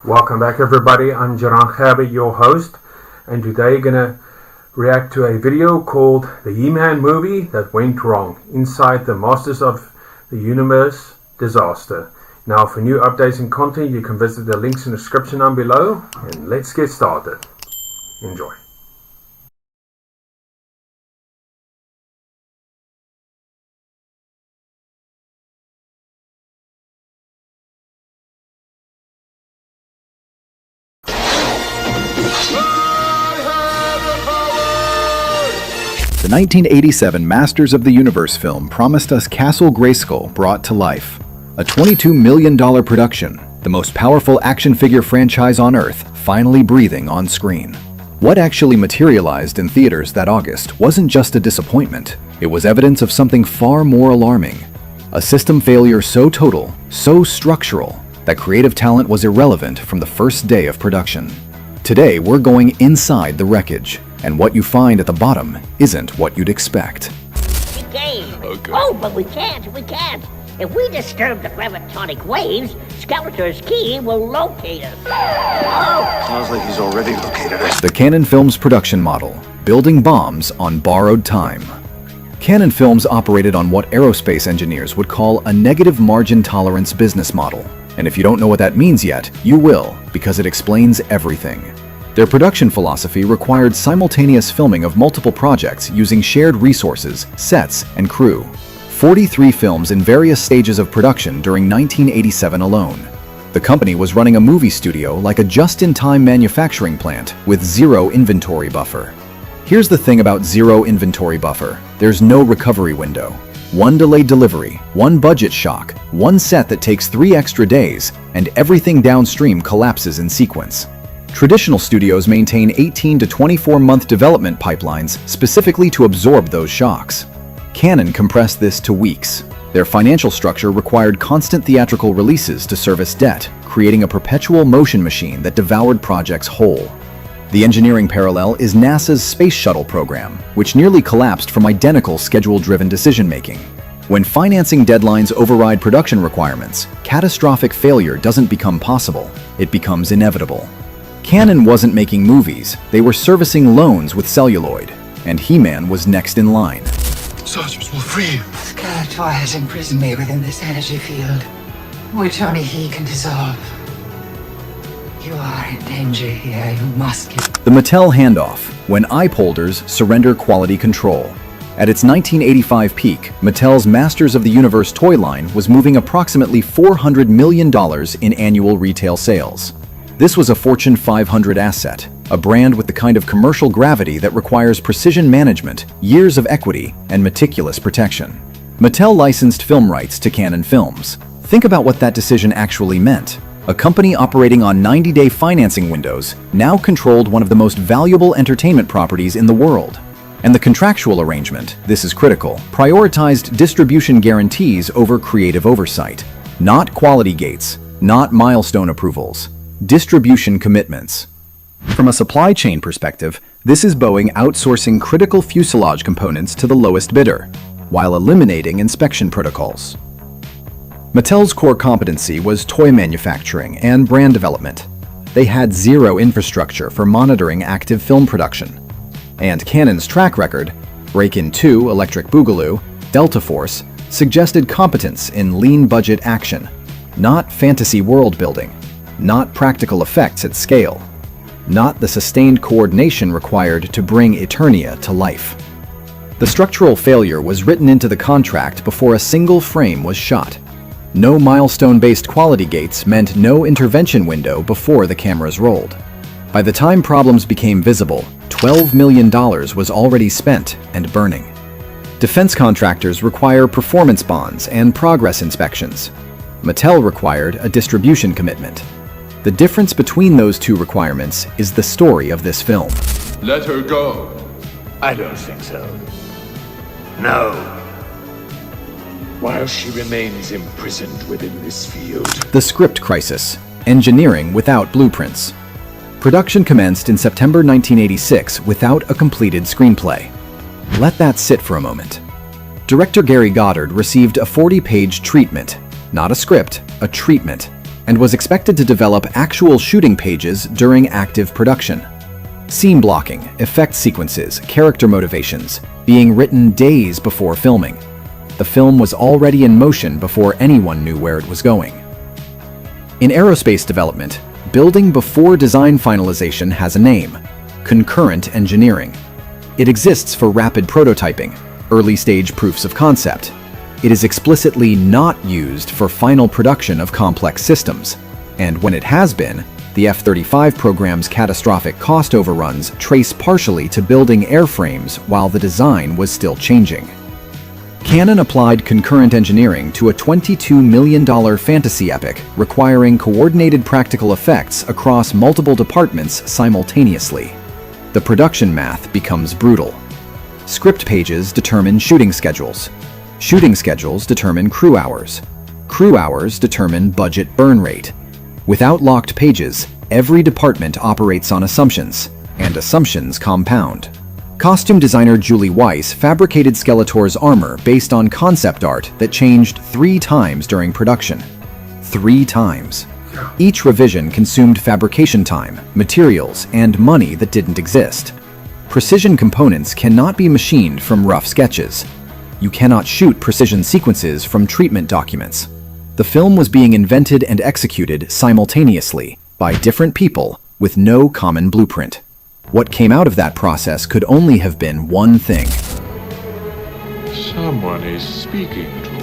Welcome back, everybody. I'm Jaran Khabe, your host, and today we're gonna react to a video called The He-Man Movie That Went Wrong Inside the Masters of the Universe Disaster. Now, for new updates and content, you can visit the links in the description down below, and let's get started. Enjoy. The 1987 Masters of the Universe film promised us Castle Grayskull brought to life. A $22 million production, the most powerful action figure franchise on Earth, finally breathing on screen. What actually materialized in theaters that August wasn't just a disappointment, it was evidence of something far more alarming. A system failure so total, so structural, that creative talent was irrelevant from the first day of production. Today, we're going inside the wreckage, and what you find at the bottom isn't what you'd expect. Okay. Oh, but we can't. If we disturb the gravitonic waves, Skeletor's key will locate us. Oh. Sounds like he's already located us. The Cannon Films production model, building bombs on borrowed time. Cannon Films operated on what aerospace engineers would call a negative margin tolerance business model. And if you don't know what that means yet, you will, because it explains everything. Their production philosophy required simultaneous filming of multiple projects using shared resources, sets, and crew. 43 films in various stages of production during 1987 alone. The company was running a movie studio like a just-in-time manufacturing plant with zero inventory buffer. Here's the thing about zero inventory buffer. There's no recovery window. One delayed delivery, one budget shock, one set that takes 3 extra days, and everything downstream collapses in sequence. Traditional studios maintain 18 to 24-month development pipelines specifically to absorb those shocks. Cannon compressed this to weeks. Their financial structure required constant theatrical releases to service debt, creating a perpetual motion machine that devoured projects whole. The engineering parallel is NASA's Space Shuttle program, which nearly collapsed from identical schedule-driven decision-making. When financing deadlines override production requirements, catastrophic failure doesn't become possible, it becomes inevitable. Cannon wasn't making movies, they were servicing loans with celluloid, and He-Man was next in line. Soldiers will free you. Skeletor has imprisoned me within this energy field, which only he can dissolve. You are in danger here, you must get... The Mattel handoff, when eye holders surrender quality control. At its 1985 peak, Mattel's Masters of the Universe toy line was moving approximately $400 million in annual retail sales. This was a Fortune 500 asset, a brand with the kind of commercial gravity that requires precision management, years of equity, and meticulous protection. Mattel licensed film rights to Cannon Films. Think about what that decision actually meant. A company operating on 90-day financing windows now controlled one of the most valuable entertainment properties in the world. And the contractual arrangement, this is critical, prioritized distribution guarantees over creative oversight. Not quality gates, not milestone approvals, distribution commitments. From a supply chain perspective, this is Boeing outsourcing critical fuselage components to the lowest bidder, while eliminating inspection protocols. Mattel's core competency was toy manufacturing and brand development. They had zero infrastructure for monitoring active film production. And Cannon's track record, Break-In 2, Electric Boogaloo, Delta Force, suggested competence in lean-budget action, not fantasy world building, not practical effects at scale, not the sustained coordination required to bring Eternia to life. The structural failure was written into the contract before a single frame was shot. No milestone-based quality gates meant no intervention window before the cameras rolled. By the time problems became visible, $12 million was already spent and burning. Defense contractors require performance bonds and progress inspections. Mattel required a distribution commitment. The difference between those two requirements is the story of this film. Let her go. I don't think so. No. While she remains imprisoned within this field. The script crisis. Engineering without blueprints. Production commenced in September 1986 without a completed screenplay. Let that sit for a moment. Director Gary Goddard received a 40-page treatment, not a script, a treatment, and was expected to develop actual shooting pages during active production. Scene blocking, effect sequences, character motivations, being written days before filming. The film was already in motion before anyone knew where it was going. In aerospace development, building before design finalization has a name: concurrent engineering. It exists for rapid prototyping, early-stage proofs of concept. It is explicitly not used for final production of complex systems, and when it has been, the F-35 program's catastrophic cost overruns trace partially to building airframes while the design was still changing. Cannon applied concurrent engineering to a $22 million fantasy epic requiring coordinated practical effects across multiple departments simultaneously. The production math becomes brutal. Script pages determine shooting schedules. Shooting schedules determine crew hours. Crew hours determine budget burn rate. Without locked pages, every department operates on assumptions, and assumptions compound. Costume designer Julie Weiss fabricated Skeletor's armor based on concept art that changed 3 times during production. 3 times. Each revision consumed fabrication time, materials, and money that didn't exist. Precision components cannot be machined from rough sketches. You cannot shoot precision sequences from treatment documents. The film was being invented and executed simultaneously by different people with no common blueprint. What came out of that process could only have been one thing. Someone is speaking to me.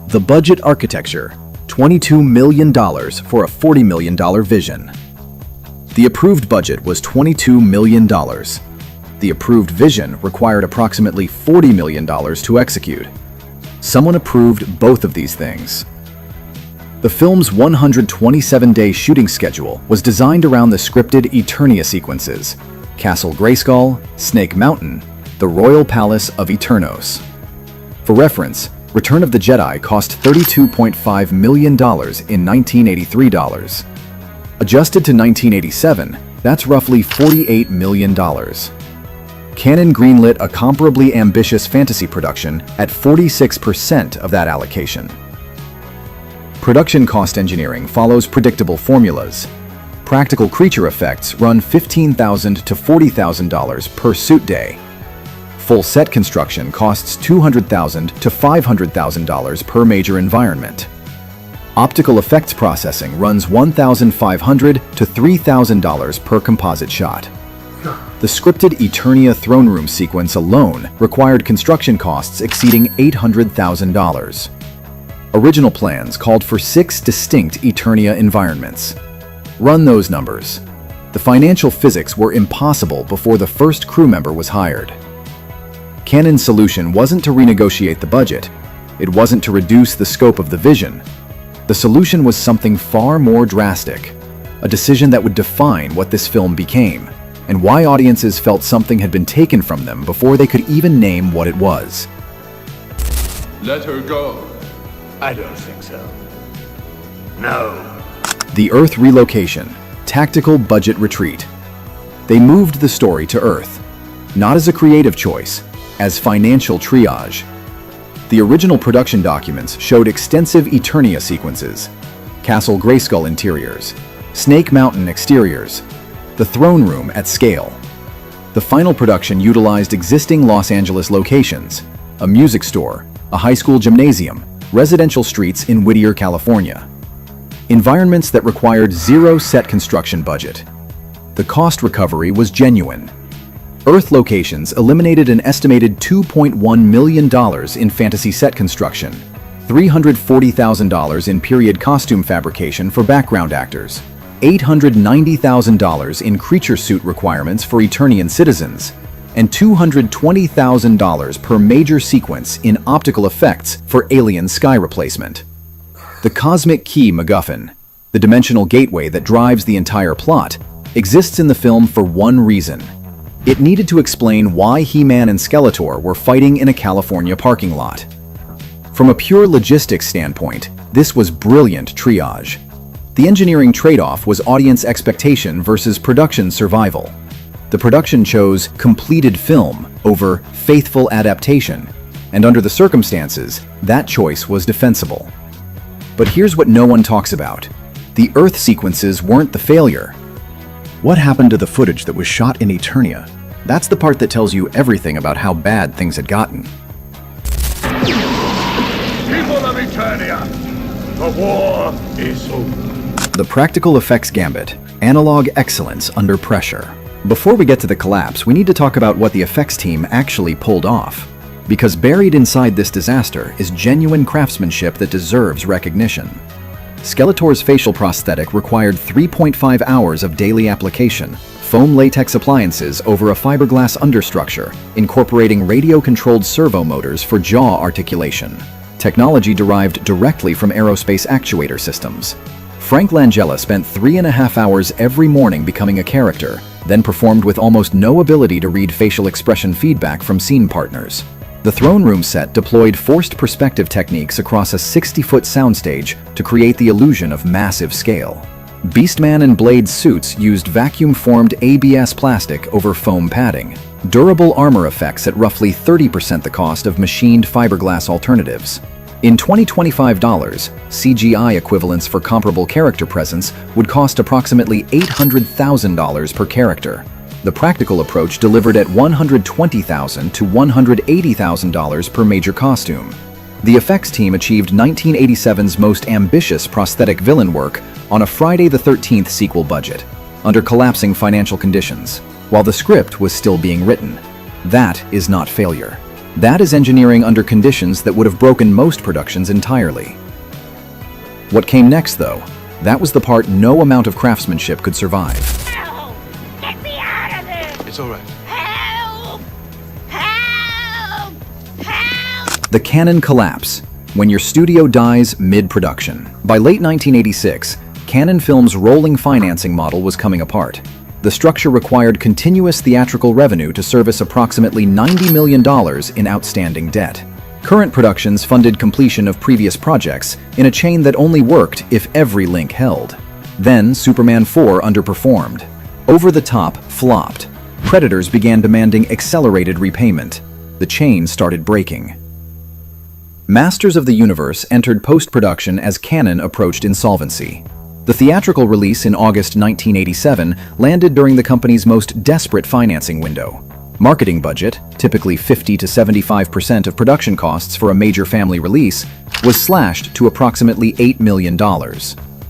The budget architecture, $22 million for a $40 million vision. The approved budget was $22 million. The approved vision required approximately $40 million to execute. Someone approved both of these things. The film's 127-day shooting schedule was designed around the scripted Eternia sequences: Castle Grayskull, Snake Mountain, the Royal Palace of Eternos. For reference, Return of the Jedi cost $32.5 million in 1983 dollars. Adjusted to 1987, that's roughly $48 million. Cannon greenlit a comparably ambitious fantasy production at 46% of that allocation. Production cost engineering follows predictable formulas. Practical creature effects run $15,000 to $40,000 per suit day. Full set construction costs $200,000 to $500,000 per major environment. Optical effects processing runs $1,500 to $3,000 per composite shot. The scripted Eternia throne room sequence alone required construction costs exceeding $800,000. Original plans called for 6 distinct Eternia environments. Run those numbers. The financial physics were impossible before the first crew member was hired. Cannon's solution wasn't to renegotiate the budget. It wasn't to reduce the scope of the vision. The solution was something far more drastic, a decision that would define what this film became, and why audiences felt something had been taken from them before they could even name what it was. Let her go. I don't think so. No. The Earth relocation, tactical budget retreat. They moved the story to Earth, not as a creative choice, as financial triage. The original production documents showed extensive Eternia sequences, Castle Grayskull interiors, Snake Mountain exteriors, the throne room at scale. The final production utilized existing Los Angeles locations, a music store, a high school gymnasium, residential streets in Whittier, California. Environments that required zero set construction budget. The cost recovery was genuine. Earth locations eliminated an estimated $2.1 million in fantasy set construction, $340,000 in period costume fabrication for background actors, $890,000 in creature suit requirements for Eternian citizens, and $220,000 per major sequence in optical effects for alien sky replacement. The Cosmic Key MacGuffin, the dimensional gateway that drives the entire plot, exists in the film for one reason. It needed to explain why He-Man and Skeletor were fighting in a California parking lot. From a pure logistics standpoint, this was brilliant triage. The engineering trade-off was audience expectation versus production survival. The production chose completed film over faithful adaptation, and under the circumstances, that choice was defensible. But here's what no one talks about. The Earth sequences weren't the failure. What happened to the footage that was shot in Eternia? That's the part that tells you everything about how bad things had gotten. People of Eternia, the war is over. The practical effects gambit, analog excellence under pressure. Before we get to the collapse, we need to talk about what the effects team actually pulled off. Because buried inside this disaster is genuine craftsmanship that deserves recognition. Skeletor's facial prosthetic required 3.5 hours of daily application, foam latex appliances over a fiberglass understructure, incorporating radio-controlled servo motors for jaw articulation. Technology derived directly from aerospace actuator systems. Frank Langella spent 3.5 hours every morning becoming a character, then performed with almost no ability to read facial expression feedback from scene partners. The throne room set deployed forced perspective techniques across a 60-foot soundstage to create the illusion of massive scale. Beastman and Blade's suits used vacuum-formed ABS plastic over foam padding, durable armor effects at roughly 30% the cost of machined fiberglass alternatives. In 2025 CGI equivalents for comparable character presence would cost approximately $800,000 per character. The practical approach delivered at $120,000 to $180,000 per major costume. The effects team achieved 1987's most ambitious prosthetic villain work on a Friday the 13th sequel budget, under collapsing financial conditions, while the script was still being written. That is not failure. That is engineering under conditions that would have broken most productions entirely. What came next, though? That was the part no amount of craftsmanship could survive. Help! Get me out of this! It's all right. Help! Help! Help! The Canon collapse, when your studio dies mid-production. By late 1986, Canon Films' rolling financing model was coming apart. The structure required continuous theatrical revenue to service approximately $90 million in outstanding debt. Current productions funded completion of previous projects in a chain that only worked if every link held. Then Superman 4 underperformed. Over the Top flopped. Creditors began demanding accelerated repayment. The chain started breaking. Masters of the Universe entered post-production as Canon approached insolvency. The theatrical release in August 1987 landed during the company's most desperate financing window. Marketing budget, typically 50 to 75% of production costs for a major family release, was slashed to approximately $8 million.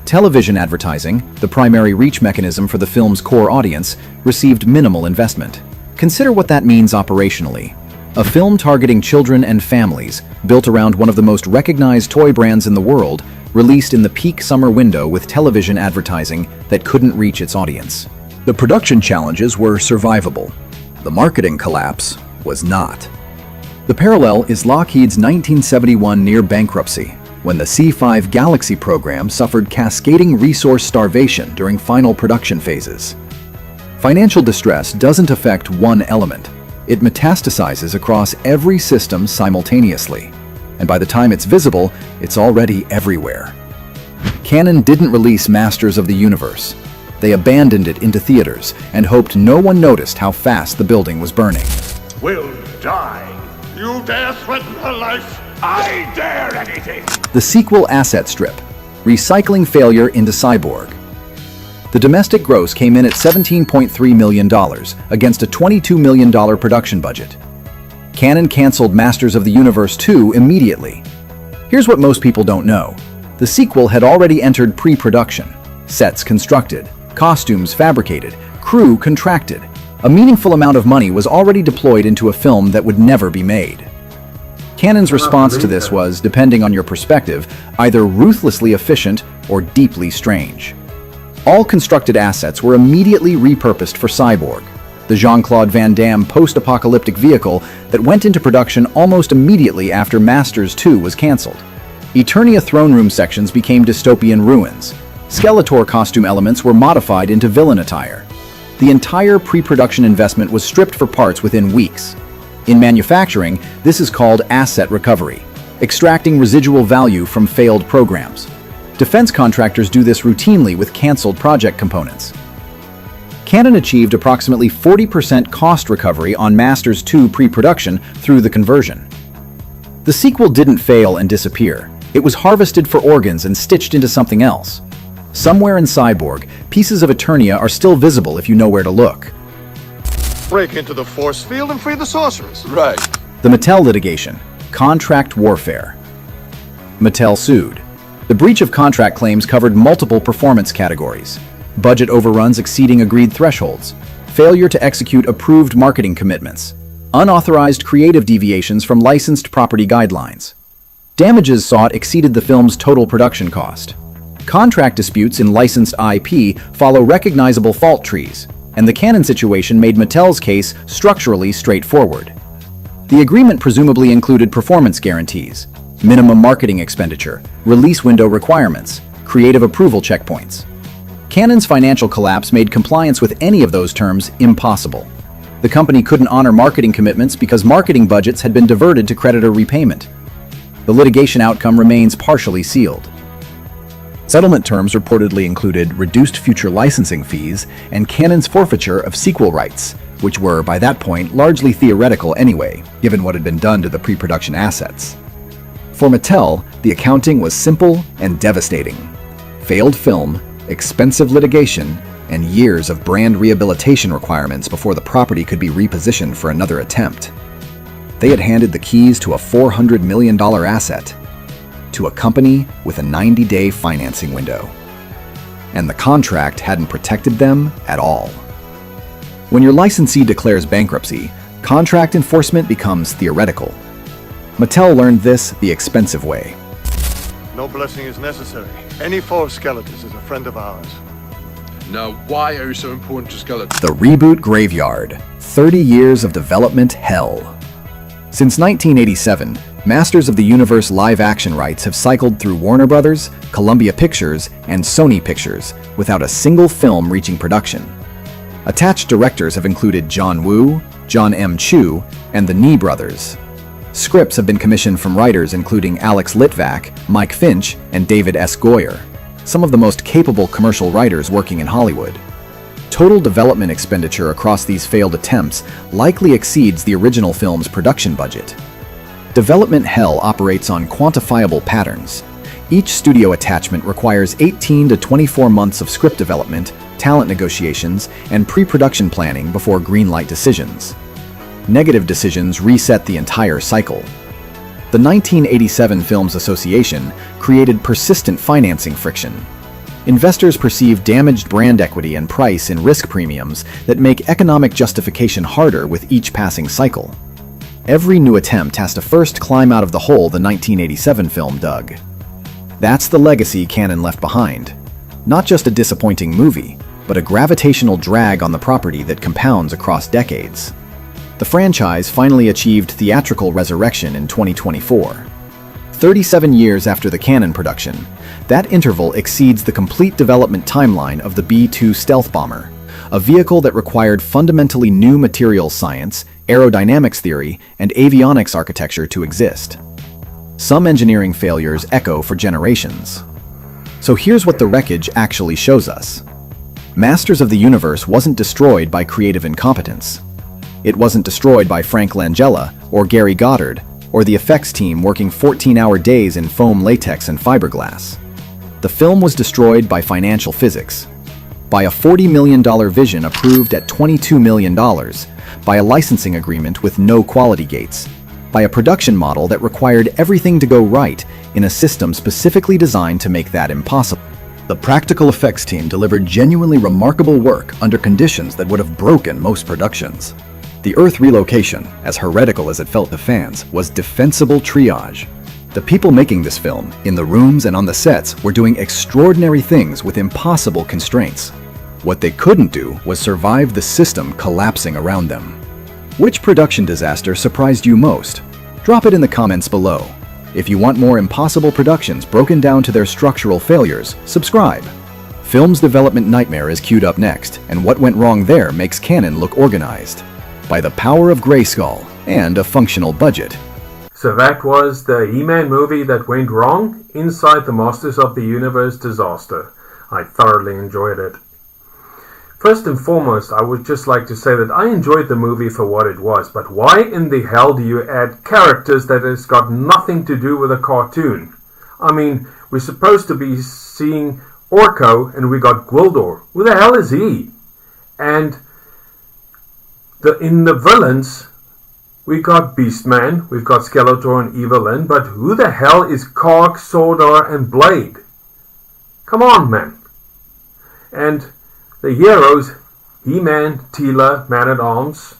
Television advertising, the primary reach mechanism for the film's core audience, received minimal investment. Consider what that means operationally. A film targeting children and families, built around one of the most recognized toy brands in the world, released in the peak summer window with television advertising that couldn't reach its audience. The production challenges were survivable. The marketing collapse was not. The parallel is Lockheed's 1971 near bankruptcy, when the C-5 Galaxy program suffered cascading resource starvation during final production phases. Financial distress doesn't affect one element. It metastasizes across every system simultaneously. And by the time it's visible, it's already everywhere. Canon didn't release Masters of the Universe. They abandoned it into theaters and hoped no one noticed how fast the building was burning. Will die. You dare threaten her life? I dare anything. The sequel asset strip, recycling failure into Cyborg. The domestic gross came in at $17.3 million against a $22 million production budget. Canon canceled Masters of the Universe 2 immediately. Here's what most people don't know. The sequel had already entered pre-production. Sets constructed, costumes fabricated, crew contracted. A meaningful amount of money was already deployed into a film that would never be made. Canon's response to this was, depending on your perspective, either ruthlessly efficient or deeply strange. All constructed assets were immediately repurposed for Cyborg, the Jean-Claude Van Damme post-apocalyptic vehicle that went into production almost immediately after Masters 2 was canceled. Eternia throne room sections became dystopian ruins. Skeletor costume elements were modified into villain attire. The entire pre-production investment was stripped for parts within weeks. In manufacturing, this is called asset recovery, extracting residual value from failed programs. Defense contractors do this routinely with canceled project components. Cannon achieved approximately 40% cost recovery on Masters 2 pre-production through the conversion. The sequel didn't fail and disappear. It was harvested for organs and stitched into something else. Somewhere in Cyborg, pieces of Eternia are still visible if you know where to look. Break into the force field and free the sorceress. Right. The Mattel litigation, contract warfare. Mattel sued. The breach of contract claims covered multiple performance categories: budget overruns exceeding agreed thresholds, failure to execute approved marketing commitments, unauthorized creative deviations from licensed property guidelines. Damages sought exceeded the film's total production cost. Contract disputes in licensed IP follow recognizable fault trees, and the Cannon situation made Mattel's case structurally straightforward. The agreement presumably included performance guarantees, minimum marketing expenditure, release window requirements, creative approval checkpoints. Cannon's financial collapse made compliance with any of those terms impossible. The company couldn't honor marketing commitments because marketing budgets had been diverted to creditor repayment. The litigation outcome remains partially sealed. Settlement terms reportedly included reduced future licensing fees and Cannon's forfeiture of sequel rights, which were, by that point, largely theoretical anyway, given what had been done to the pre-production assets. For Mattel, the accounting was simple and devastating. Failed film, expensive litigation, and years of brand rehabilitation requirements before the property could be repositioned for another attempt. They had handed the keys to a $400 million asset to a company with a 90-day financing window. And the contract hadn't protected them at all. When your licensee declares bankruptcy, contract enforcement becomes theoretical. Mattel learned this the expensive way. No blessing is necessary. Any foe of Skeletor's is a friend of ours. Now, why are you so important to Skeletor? The reboot graveyard. 30 years of development hell. Since 1987, Masters of the Universe live-action rights have cycled through Warner Brothers, Columbia Pictures, and Sony Pictures without a single film reaching production. Attached directors have included John Woo, John M. Chu, and the Nee brothers. Scripts have been commissioned from writers including Alex Litvak, Mike Finch, and David S. Goyer, some of the most capable commercial writers working in Hollywood. Total development expenditure across these failed attempts likely exceeds the original film's production budget. Development hell operates on quantifiable patterns. Each studio attachment requires 18 to 24 months of script development, talent negotiations, and pre-production planning before greenlight decisions. Negative decisions reset the entire cycle. The 1987 Films Association created persistent financing friction. Investors perceive damaged brand equity and price in risk premiums that make economic justification harder with each passing cycle. Every new attempt has to first climb out of the hole the 1987 film dug. That's the legacy Cannon left behind. Not just a disappointing movie, but a gravitational drag on the property that compounds across decades. The franchise finally achieved theatrical resurrection in 2024. 37 years after the Cannon production, that interval exceeds the complete development timeline of the B-2 stealth bomber, a vehicle that required fundamentally new materials science, aerodynamics theory, and avionics architecture to exist. Some engineering failures echo for generations. So here's what the wreckage actually shows us. Masters of the Universe wasn't destroyed by creative incompetence. It wasn't destroyed by Frank Langella or Gary Goddard or the effects team working 14-hour days in foam latex and fiberglass. The film was destroyed by financial physics, by a $40 million vision approved at $22 million, by a licensing agreement with no quality gates, by a production model that required everything to go right in a system specifically designed to make that impossible. The practical effects team delivered genuinely remarkable work under conditions that would have broken most productions. The Earth relocation, as heretical as it felt to fans, was defensible triage. The people making this film, in the rooms and on the sets, were doing extraordinary things with impossible constraints. What they couldn't do was survive the system collapsing around them. Which production disaster surprised you most? Drop it in the comments below. If you want more impossible productions broken down to their structural failures, subscribe. Film's development nightmare is queued up next, and what went wrong there makes Cannon look organized. By the power of Grayskull and a functional budget. So that was the He-Man movie that went wrong inside the Masters of the Universe disaster. I thoroughly enjoyed it. First and foremost, I would just like to say that I enjoyed the movie for what it was, but why in the hell do you add characters that has got nothing to do with a cartoon? I mean, we're supposed to be seeing Orko and we got Gwildor. Who the hell is he? And in the villains, we got Beastman, we've got Skeletor and Evil-Lyn, but who the hell is Karg, Sordar and Blade? Come on, man. And the heroes, He-Man, Teela, Man-at-Arms.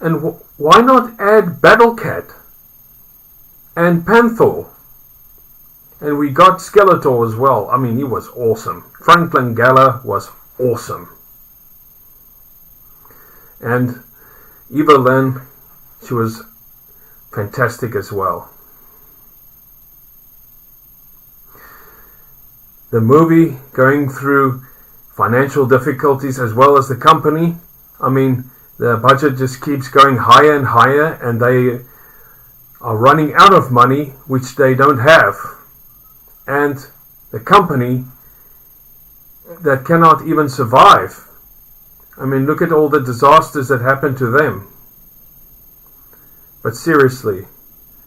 And why not add Battle-Cat and Panther? And we got Skeletor as well. I mean, he was awesome. Franklin Gala was awesome. And Evil-Lyn, she was fantastic as well. The movie going through financial difficulties as well as the company. I mean, the budget just keeps going higher and higher, and they are running out of money, which they don't have. And the company that cannot even survive. I mean, look at all the disasters that happened to them. But seriously,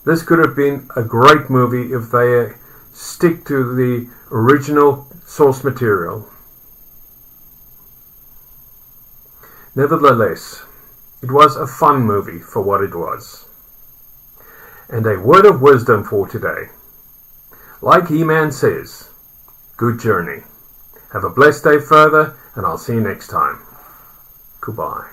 this could have been a great movie if they stick to the original source material. Nevertheless, it was a fun movie for what it was. And a word of wisdom for today. Like He-Man says, good journey. Have a blessed day further, and I'll see you next time. Goodbye.